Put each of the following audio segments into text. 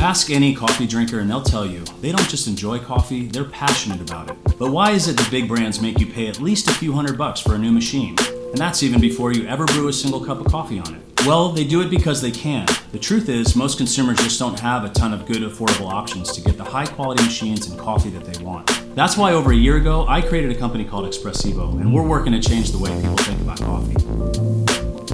Ask any coffee drinker and they'll tell you, they don't just enjoy coffee, they're passionate about it. But why is it the big brands make you pay at least a few $100 for a new machine? And that's even before you ever brew a single cup of coffee on it. Well, they do it because they can. The truth is, most consumers just don't have a ton of good, affordable options to get the high quality machines and coffee that they want. That's why over a year ago, I created a company called Xpressivo, and we're working to change the way people think about coffee.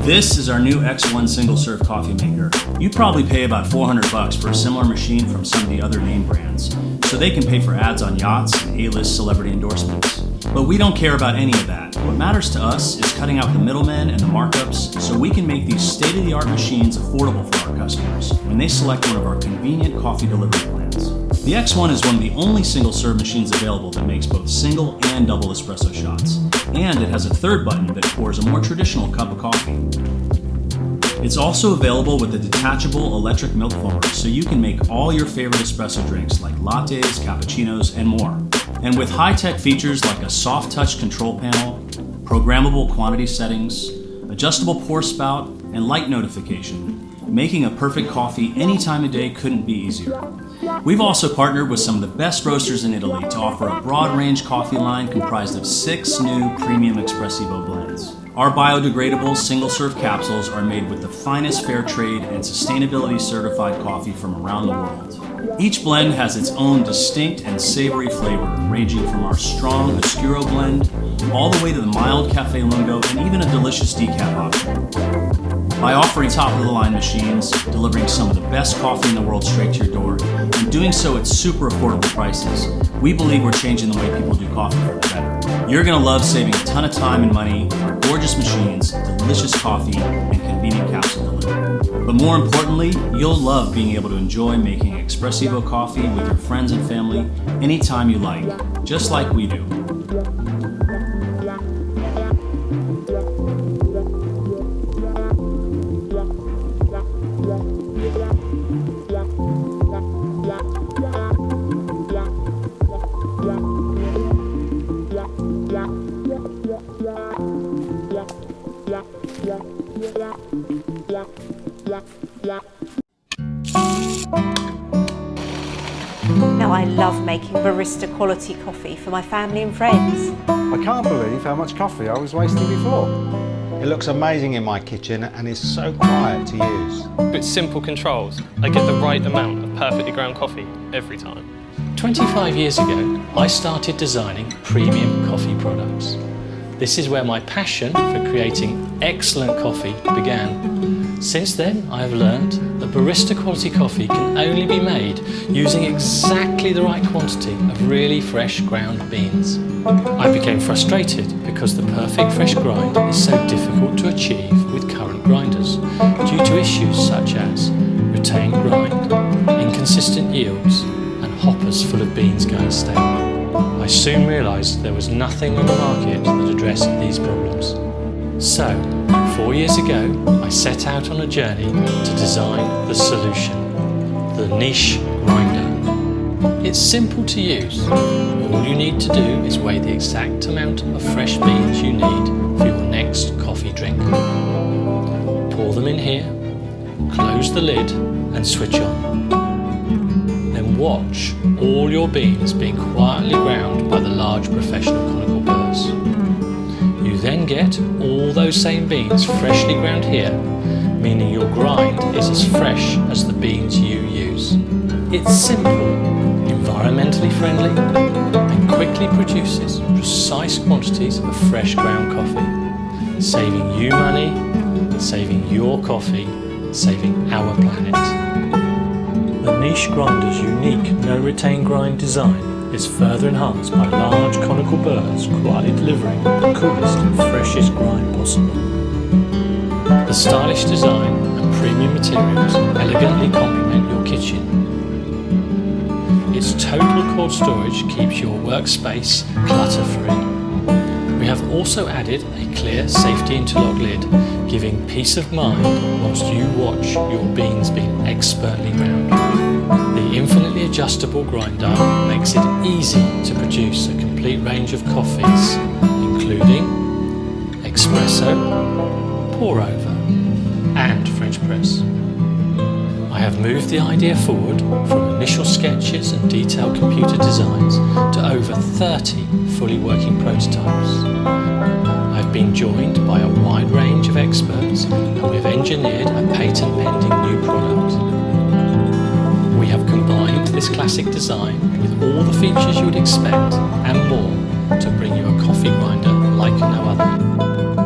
This is our new X1 single-serve coffee maker. You probably pay about $400 for a similar machine from some of the other name brands, so they can pay for ads on yachts and A-list celebrity endorsements. But we don't care about any of that. What matters to us is cutting out the middlemen and the markups so we can make these state-of-the-art machines affordable for our customers when they select one of our convenient coffee delivery plans. The X1 is one of the only single-serve machines available that makes both single and double espresso shots, and it has a third button that pours a more traditional cup of coffee. It's also available with a detachable electric milk foamer, so you can make all your favorite espresso drinks like lattes, cappuccinos, and more. And with high-tech features like a soft touch control panel, programmable quantity settings, adjustable pour spout, and light notification, making a perfect coffee any time of day couldn't be easier. We've also partnered with some of the best roasters in Italy to offer a broad range coffee line comprised of 6 new premium Xpressivo blends. Our biodegradable single-serve capsules are made with the finest fair trade and sustainability certified coffee from around the world. Each blend has its own distinct and savory flavor, ranging from our strong Oscuro blend all the way to the mild Cafe Lungo and even a delicious decaf option. By offering top-of-the-line machines, delivering some of the best coffee in the world straight to your door, and doing so at super affordable prices, we believe we're changing the way people do coffee for the better. You're going to love saving a ton of time and money for gorgeous machines, delicious coffee, and convenient capsule delivery. But more importantly, you'll love being able to enjoy making Xpressivo coffee with your friends and family anytime you like, just like we do. Now I love making barista quality coffee for my family and friends. I can't believe how much coffee I was wasting before. It looks amazing in my kitchen and is so quiet to use. With simple controls, I get the right amount of perfectly ground coffee every time. 25 years ago, I started designing premium coffee products. This is where my passion for creating excellent coffee began. Since then, I have learned that barista quality coffee can only be made using exactly the right quantity of really fresh ground beans. I became frustrated because the perfect fresh grind is so difficult to achieve with current grinders due to issues such as retained grind, inconsistent yields, and hoppers full of beans going stale. I soon realised there was nothing on the market that addressed these problems. So, 4 years ago, I set out on a journey to design the solution, the niche grinder. It's simple to use. All you need to do is weigh the exact amount of fresh beans you need for your next coffee drink. Pour them in here, close the lid and switch on. Then watch all your beans being quietly ground by the large professional conical burrs. You then get all those same beans freshly ground here, meaning your grind is as fresh as the beans you use. It's simple, environmentally friendly, and quickly produces precise quantities of fresh ground coffee, saving you money, saving your coffee, saving our planet. The niche grinder's unique no-retain grind design is further enhanced by large conical burrs quietly delivering the coolest and freshest grind possible. The stylish design and premium materials elegantly complement your kitchen. Its total cold storage keeps your workspace clutter-free. We have also added a clear safety interlock lid, giving peace of mind whilst you watch your beans being expertly ground. The infinitely adjustable grinder makes it easy to produce a complete range of coffees, including espresso, pour over, and French press. I have moved the idea forward from initial sketches and detailed computer designs to over 30 fully working prototypes. I've been joined by a wide range of experts and we've engineered a patent-pending new product. We have combined this classic design with all the features you would expect and more to bring you a coffee grinder like no other.